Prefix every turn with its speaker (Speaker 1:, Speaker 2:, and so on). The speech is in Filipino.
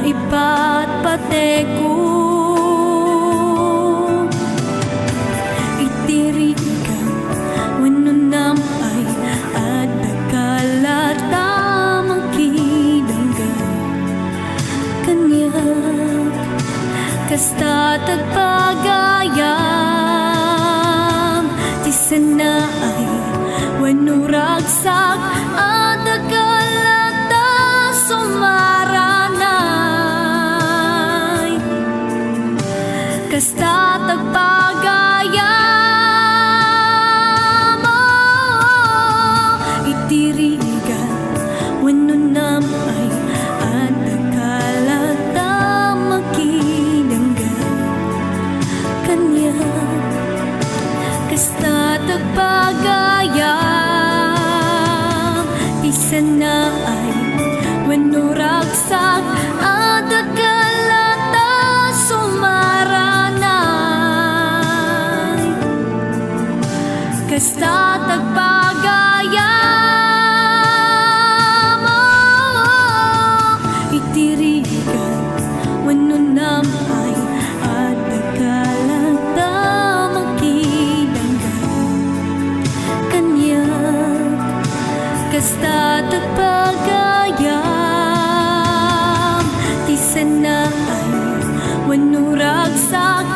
Speaker 1: iba't pateku itirikan wenno nampay adda kalata mangkidanggan kanyak kasta tagpagayam ti sanaay wenno ragsak adda kalata sumaranay kasta tagpagayam itirigan wenno nampay adda kalata makidanggan kanyak kasta tagpagayam ti sanaay wenno ragsak adda kalata sumaranay kasta tagpagayam itirigan wenno nampay adda kalata makidanggan kanyak kasta tagpagayam ti sanaay wenno ragsak